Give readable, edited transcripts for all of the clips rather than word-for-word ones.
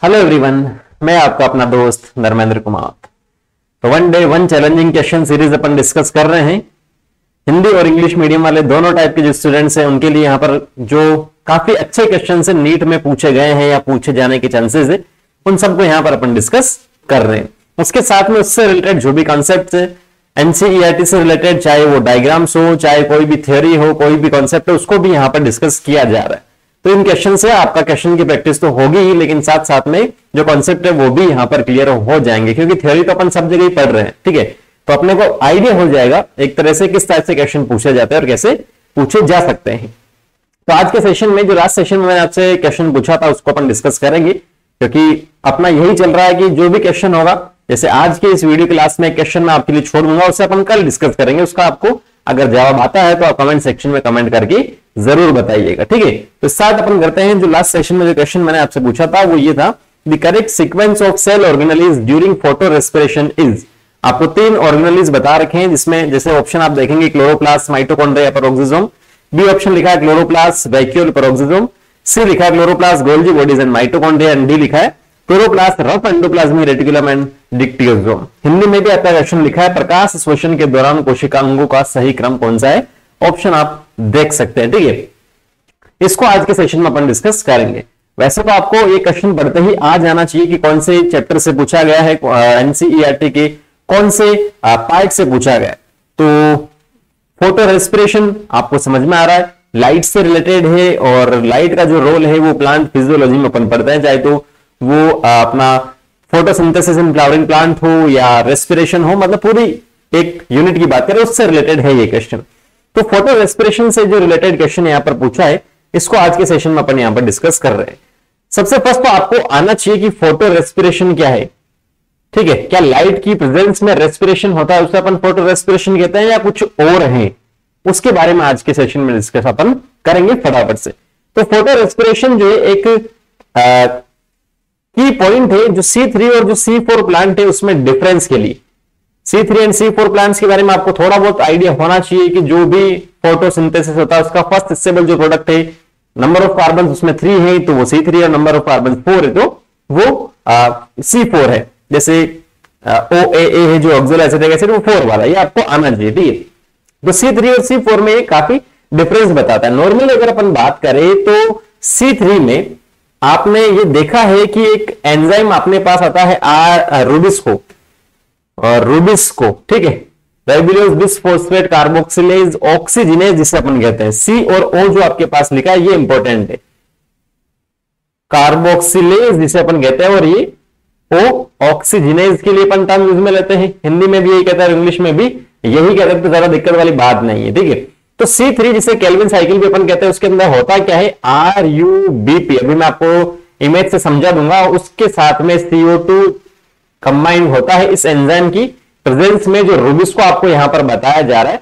Hello everyone, मैं आपका अपना दोस्त धर्मेंद्र कुमार। तो one day one challenging question series अपन डिस्कस कर रहे हैं। हिंदी और इंग्लिश मीडियम वाले दोनों टाइप के जो स्टूडेंट्स हैं उनके लिए यहाँ पर जो काफी अच्छे क्वेश्चन से नीट में पूछे गए हैं या पूछे जाने के चांसेस है, उन सबको यहाँ पर अपन डिस्कस कर रहे हैं। उसके साथ में उससे रिलेटेड जो भी कॉन्सेप्ट है एनसीईआरटी से रिलेटेड, चाहे वो डायग्राम्स हो, चाहे कोई भी थ्योरी हो, कोई भी कॉन्सेप्ट हो, उसको भी यहाँ पर डिस्कस किया जा रहा है। तो इन क्वेश्चन से आपका क्वेश्चन की प्रैक्टिस तो होगी ही, लेकिन साथ साथ में जो कॉन्सेप्ट है वो भी यहां पर क्लियर हो जाएंगे, क्योंकि थ्योरी तो अपन सब जगह ही पढ़ रहे हैं। ठीक है, तो अपने को आइडिया हो जाएगा एक तरह से किस टाइप से क्वेश्चन पूछे जाते हैं और कैसे पूछे जा सकते हैं। तो आज के सेशन में, जो लास्ट सेशन में मैंने आपसे क्वेश्चन पूछा था, उसको अपन डिस्कस करेंगे, क्योंकि अपना यही चल रहा है कि जो भी क्वेश्चन होगा, जैसे आज के इस वीडियो क्लास में क्वेश्चन मैं आपके लिए छोड़ दूंगा, उससे अपन कल डिस्कस करेंगे। उसका आपको अगर जवाब आता है तो आप कमेंट सेक्शन में कमेंट करके जरूर बताइएगा। ठीक है, तो स्टार्ट अपन करते हैं। जो लास्ट सेशन में जो क्वेश्चन मैंने आपसे पूछा था वो ये था, the correct sequence of cell organelles during photorespiration is. आपको 3 ऑर्गेनेलिज बता रखे हैं, जिसमें जैसे ऑप्शन आप देखेंगे chloroplast, mitochondria, peroxisome. B option लिखा है क्लोरोप्लास्ट, वैक्यूल, पेरोक्सिसोम। सी लिखा है chloroplast, Golgi bodies and mitochondria. And D लिखा है chloroplast, rough endoplasmic reticulum and dictyosome. Hindi में भी आपका क्वेश्चन लिखा है, प्रकाश श्वसन के दौरान कोशिकांगों का सही क्रम कौन सा है। ऑप्शन आप देख सकते हैं। ठीक है, इसको आज के सेशन में अपन डिस्कस करेंगे। वैसे तो आपको ये क्वेश्चन पढ़ते ही आ जाना चाहिए कि कौन से चैप्टर से पूछा गया है, एनसीईआरटी के कौन से पार्ट से पूछा गया है। तो फोटो रेस्पिरेशन आपको समझ में आ रहा है, लाइट से रिलेटेड है, और लाइट का जो रोल है वो प्लांट फिजियोलॉजी में अपन पढ़ते हैं, चाहे तो वो अपना फोटोसिंथेसिस इन फ्लावरिंग प्लांट हो या रेस्पिरेशन हो, मतलब पूरी एक यूनिट की बात करें उससे रिलेटेड है ये क्वेश्चन। तो फोटो रेस्पिरेशन से जो रिलेटेड क्वेश्चन यहां पर पूछा है, इसको आज के सेशन में अपन यहां पर डिस्कस कर रहे हैं। सबसे फर्स्ट तो आपको आना चाहिए कि फोटो रेस्पिरेशन क्या है। ठीक है, क्या लाइट की प्रेजेंस में रेस्पिरेशन होता है, उसे अपन फोटो रेस्पिरेशन कहते हैं, या कुछ और है, उसके बारे में आज के सेशन में डिस्कस अपन करेंगे फटाफट से। तो फोटो रेस्पिरेशन जो है एक की पॉइंट है, जो C3 और जो C4 प्लांट है उसमें डिफरेंस के लिए। C3 एंड C4 प्लांट्स के बारे में आपको थोड़ा बहुत आइडिया होना चाहिए कि जो भी फोटोसिंथेसिस होता है उसका फर्स्ट स्टेबल जो प्रोडक्ट है, नंबर ऑफ कार्बन उसमें 3 है तो वो C3 है, नंबर ऑफ कार्बन 4 है तो वो C4 है। जैसे OAA है जो ऑक्सो एसिटिक एसिड, वो 4 वाला, ये आपको आना चाहिए। ठीक है, तो C3 और C4 में काफी डिफरेंस बताता है। नॉर्मली अगर अपन बात करें तो C3 में आपने ये देखा है कि एक एंजाइम अपने पास आता है रूबिस्को, और रूबिस्को, ठीक है, राइबोलोज बिसफॉस्फेट कार्बोक्सिलेज ऑक्सीजिनेज जिसे अपन कहते हैं। सी और ओ जो आपके पास लिखा है ये इंपॉर्टेंट है, कार्बोक्सिलेज जिसे अपन कहते हैं, और ये ओ ऑक्सीजिनेज के लिए अपन टर्म यूज में लेते हैं। हिंदी में भी यही कहता है, इंग्लिश में भी यही कहते हैं, तो ज्यादा दिक्कत वाली बात नहीं है। ठीक है, तो C3 जिसे केल्विन साइकिल भी अपन कहते हैं, उसके अंदर होता क्या है, RUBP। अभी मैं आपको इमेज से समझा दूंगा। उसके साथ में CO2 कंबाइंड होता है इस एंजाइम की प्रेजेंस में। जो रूबिस्को आपको यहां पर बताया जा रहा है,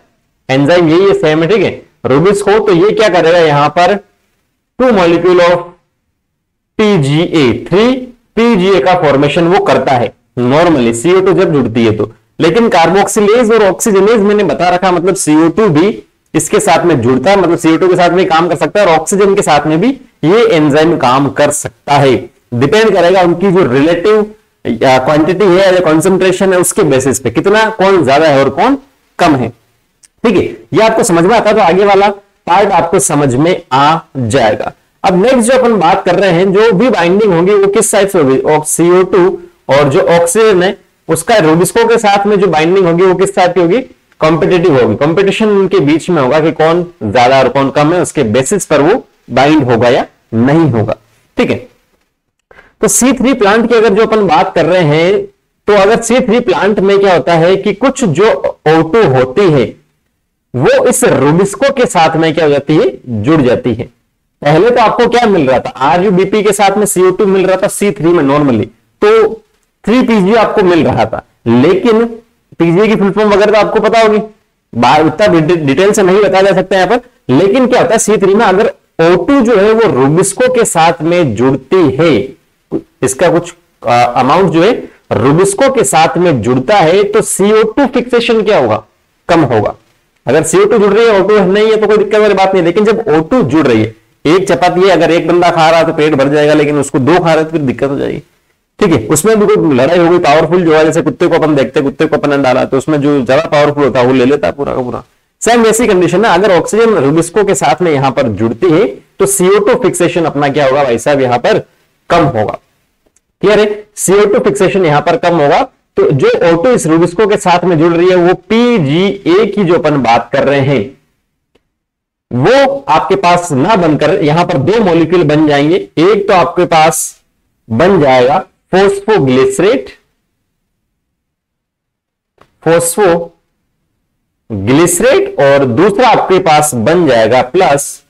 एंजाइम यही है, सेम है। ठीक है, रूबिस्को, तो ये क्या करेगा, यहां पर 2 मॉलिक्यूल ऑफ PGA, 3 PGA का फॉर्मेशन वो करता है नॉर्मली CO2 जब जुड़ती है तो। लेकिन कार्बोक्सिलेज और ऑक्सीजनेज मैंने बता रखा, मतलब CO2 भी इसके साथ में जुड़ता है, मतलब CO2 के साथ में काम कर सकता है, और ऑक्सीजन के साथ में भी ये एंजाइम काम कर सकता है। डिपेंड करेगा उनकी जो रिलेटिव क्वांटिटी है या कंसंट्रेशन है, उसके बेसिस पे कितना कौन ज्यादा है और कौन कम है। ठीक है, ये आपको समझ में आता है तो आगे वाला पार्ट आपको समझ में आ जाएगा। अब नेक्स्ट जो अपन बात कर रहे हैं, जो भी बाइंडिंग होगी वो किस साइड से होगी, CO2 और जो ऑक्सीजन है उसका रूबिस्को के साथ में जो बाइंडिंग होगी वो किस टाइप की होगी, कॉम्पिटिटिव होगी। कॉम्पिटिशन उनके बीच में होगा कि कौन ज्यादा और कौन कम है, उसके बेसिस पर वो बाइंड होगा या नहीं होगा। ठीक है, तो C3 प्लांट की अगर जो अपन बात कर रहे हैं, तो अगर C3 प्लांट में क्या होता है कि कुछ जो O2 होती है वो इस रूबिस्को के साथ में क्या हो जाती है, जुड़ जाती है। पहले तो आपको क्या मिल रहा था, RUBP के साथ में CO2 मिल रहा था C3 में नॉर्मली, तो 3PG आपको मिल रहा था। लेकिन PGA की फुल फॉर्म वगैरह तो आपको पता होगी, उतना डिटेल से नहीं बताया जा सकता यहां पर। लेकिन क्या होता है C3 में, अगर O2 जो है वो रूबिस्को के साथ में जुड़ती है, इसका कुछ अमाउंट जो है रूबिस्को के साथ में जुड़ता है, तो CO2 फिक्सेशन क्या होगा, कम होगा। अगर CO2 जुड़ रही है O2 नहीं है तो कोई दिक्कत वाली बात नहीं। लेकिन जब O2 जुड़ रही है, एक चपाती है, अगर एक बंदा खा रहा है तो पेट भर जाएगा, लेकिन उसको 2 खा रहे तो फिर दिक्कत हो जाएगी। ठीक है, उसमें भी कोई लड़ाई हो गई, पावरफुल जो है, जैसे कुत्ते को अपन देखते हैं, कुत्ते को अपन ने डाला तो उसमें जो ज्यादा पावरफुल होता है वो ले लेता है पूरा का पूरा। सेम वैसी कंडीशन है, अगर ऑक्सीजन रुबिस्को के साथ में यहां पर जुड़ती है तो CO2 फिक्सेशन अपना क्या होगा भाई साहब, यहां पर कम होगा। क्लियर है, CO2 फिक्सेशन यहां पर कम होगा। तो जो O2 इस रुबिस्को के साथ में जुड़ रही है वो PGA की जो अपन बात कर रहे हैं वो आपके पास ना बनकर यहां पर 2 मॉलिक्यूल बन जाएंगे। एक तो आपके पास बन जाएगा फॉस्फोग्लिसरेट, और दूसरा आपके पास बन जाएगा प्लस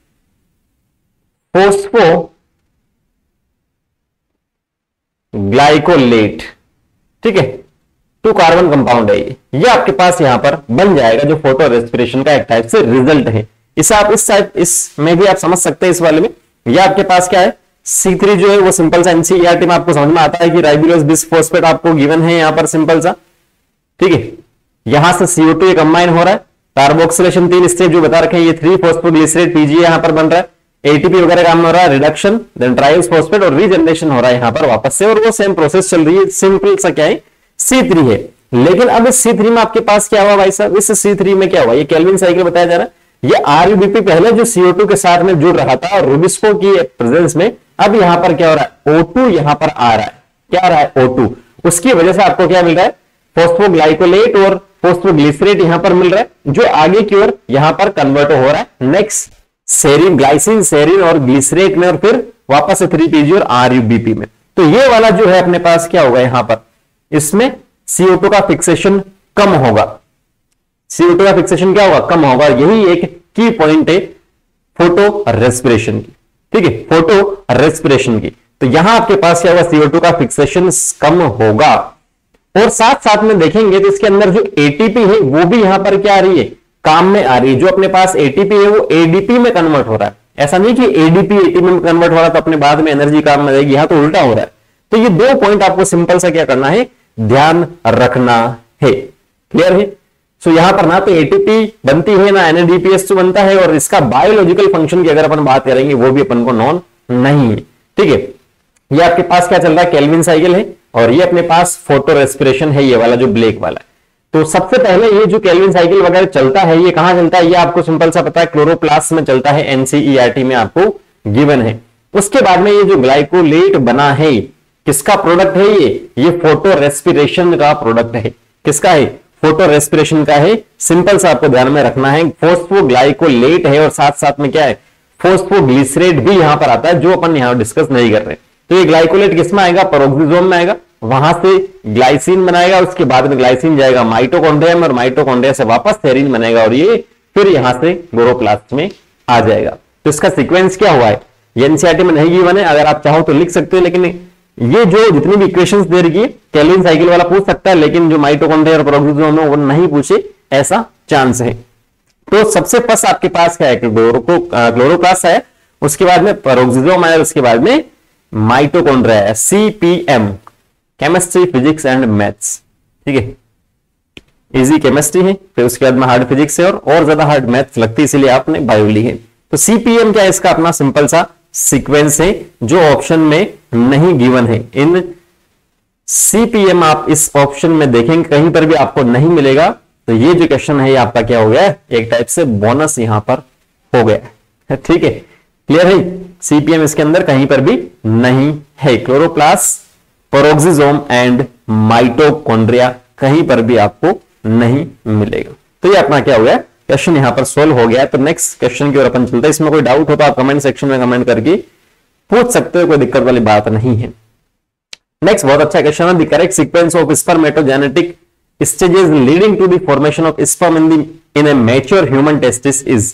फोस्फोग्लाइकोलेट। ठीक है, 2 कार्बन कंपाउंड है ये आपके पास यहां पर बन जाएगा, जो फोटो रेस्पिरेशन का एक टाइप से रिजल्ट है। इसे आप इसमें भी आप समझ सकते हैं, इस वाले में ये आपके पास क्या है, C3 जो है वो सिंपल सा NCERT में आपको समझ में आता है कि राइबोलोज बिसफॉस्फेट आपको गिवन है यहां पर सिंपल सा। ठीक है, यहां से CO2 कंबाइन हो रहा है, कार्बोक्सिलेशन 3 स्टेप जो बता रखे हैं, ये 3 फॉस्फोग्लिसरेट PGA यहां पर बन रहा है, ATP वगैरह काम हो रहा है, रिडक्शन, देन ट्राइस फॉस्फेट और रीजनरेशन हो रहा है यहां पर वापस से, और वो सेम प्रोसेस चल रही है। सिंपल सा क्या है, C3 है। लेकिन अब इस C3 में आपके पास क्या हुआ भाई साहब, इस C3 में क्या हुआ, ये केल्विन साइकिल बताया जा रहा है। ये RUBP पहले जो CO2 के साथ में जुड़ रहा था और रुबिस्को की प्रेजेंस में, अब यहां पर क्या हो रहा है, O2 यहां पर आ रहा है। क्या आ रहा है, O2। उसकी वजह से आपको क्या मिल रहा है, फॉस्फोग्लाइकोलेट और फॉस्फोग्लिसरेट यहां पर मिल रहा है, जो आगे की ओर यहां पर कन्वर्ट हो रहा है नेक्स्ट सेरीन, ग्लाइसिन, सेरीन और ग्लिसरेट में, और फिर वापस से 3PG और RUBP में। तो ये वाला जो है अपने पास क्या होगा यहां पर, इसमें CO2 का फिक्सेशन कम होगा। CO2 का फिक्सेशन क्या होगा, कम होगा। यही एक की पॉइंट है फोटो रेस्पिरेशन की। ठीक है, फोटो रेस्पिरेशन की। तो यहां आपके पास क्या होगा, CO2 का फिक्सेशन कम होगा, और साथ साथ में देखेंगे तो इसके अंदर जो ATP है वो भी यहां पर क्या आ रही है, काम में आ रही है। जो अपने पास ATP है वो ADP में कन्वर्ट हो रहा है। ऐसा नहीं कि ADP ATP में कन्वर्ट हो रहा है तो अपने बाद में एनर्जी काम में आएगी, यहां तो उल्टा हो रहा है। तो ये 2 पॉइंट आपको सिंपल सा क्या करना है, ध्यान रखना है। क्लियर है। सो यहां पर ना तो ATP बनती है ना NADPH बनता है, और इसका बायोलॉजिकल फंक्शन की अगर अपन बात करेंगे वो भी अपन को नॉन नहीं है। ठीक है, ये आपके पास क्या चल रहा है, केल्विन साइकिल है, और ये अपने पास फोटो रेस्पिरेशन है, ये वाला जो ब्लैक वाला है। तो सबसे पहले ये जो केल्विन साइकिल वगैरह चलता है ये कहां चलता है, ये आपको सिंपल सा पता है, क्लोरोप्लास्ट में चलता है, NCERT में आपको गिवन है। उसके बाद में ये जो ग्लाइकोलेट बना है किसका प्रोडक्ट है, ये फोटो रेस्पिरेशन का प्रोडक्ट है। किसका है, फोटो रेस्पिरेशन का है। सिंपल सा आपको ध्यान में रखना है, फॉस्फोग्लाइकोलेट है, और साथ साथ में क्या है, फॉस्फोग्लिसरेट भी यहां पर आता है, जो अपन यहां डिस्कस नहीं कर रहे। तो ये ग्लाइकोलेट किसमें आएगा, पेरोक्सिसोम में आएगा, वहां से ग्लाइसिन बनाएगा, उसके बाद में ग्लाइसिन जाएगा माइटोकॉन्ड्रिया में, और माइटोकॉन्ड्रिया से वापस सेरीन बनेगा, और ये फिर यहां से क्लोरोप्लास्ट में आ जाएगा। तो इसका सीक्वेंस क्या हुआ है, ये NCERT में नहीं गिवन है, अगर आप चाहो तो लिख सकते हो, लेकिन ये जो जितनी भी इक्वेशंस दे रही है, केल्विन साइकिल वाला पूछ सकता है, लेकिन जो माइटोकॉन्ड्रिया और पेरोक्सिसोम है वो नहीं पूछे, ऐसा चांस है। तो सबसे फर्स्ट आपके पास क्या है, क्लोरोप्लास्ट है, उसके बाद में पेरोक्सिसोम आया, उसके बाद में माइटोकॉन्ड्रिया है, CPM, chemistry, physics and maths. ठीक है, इजी केमिस्ट्री है, फिर उसके बाद में हार्ड फिजिक्स है, और ज्यादा हार्ड मैथ्स लगती है, इसलिए आपने बायो ली है। तो CPM क्या है, इसका अपना सिंपल सा सीक्वेंस है, जो ऑप्शन में नहीं गिवन है। इन CPM आप इस ऑप्शन में देखेंगे कहीं पर भी आपको नहीं मिलेगा, तो ये जो क्वेश्चन है ये आपका क्या हो गया, एक टाइप से बोनस यहां पर हो गया। ठीक है, क्लियर है। CPM इसके अंदर कहीं पर भी नहीं है। क्लोरोप्लास्ट, पेरोक्सिसोम एंड माइटोकॉन्ड्रिया कहीं पर भी आपको नहीं मिलेगा। तो ये अपना क्या हो गया, क्वेश्चन यहां पर सोल्व हो गया। तो नेक्स्ट क्वेश्चन की ओर अपन चलते हैं। इसमें कोई डाउट हो तो आप कमेंट सेक्शन में कमेंट करके पूछ सकते हो, कोई दिक्कत वाली बात नहीं है। नेक्स्ट बहुत अच्छा क्वेश्चन है, the correct sequence of spermatogenetic stages leading to the formation of sperm in a mature human testis is.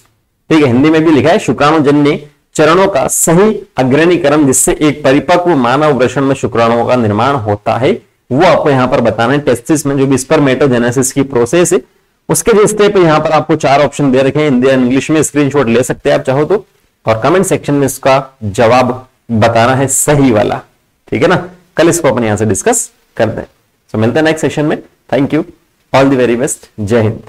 ठीक है, हिंदी में भी लिखा है, शुक्राणुजन्य चरणों का सही अग्रणी क्रम जिससे एक परिपक्व मानव वृषण में शुक्राणुओं का निर्माण होता है, वो आपको यहां पर बताना है। टेस्टिस में जो भी स्पर्मेटोजेनेसिस की प्रोसेस है उसके जो स्टेप है, यहां पर आपको 4 ऑप्शन दे रखे हैं, हिंदी और इंग्लिश में, स्क्रीनशॉट ले सकते हैं आप चाहो तो, और कमेंट सेक्शन में इसका जवाब बताना है सही वाला। ठीक है ना, कल इसको अपन यहां से डिस्कस करते हैं। तो मिलते हैं नेक्स्ट सेशन में। Thank you, all the very best, जय हिंद।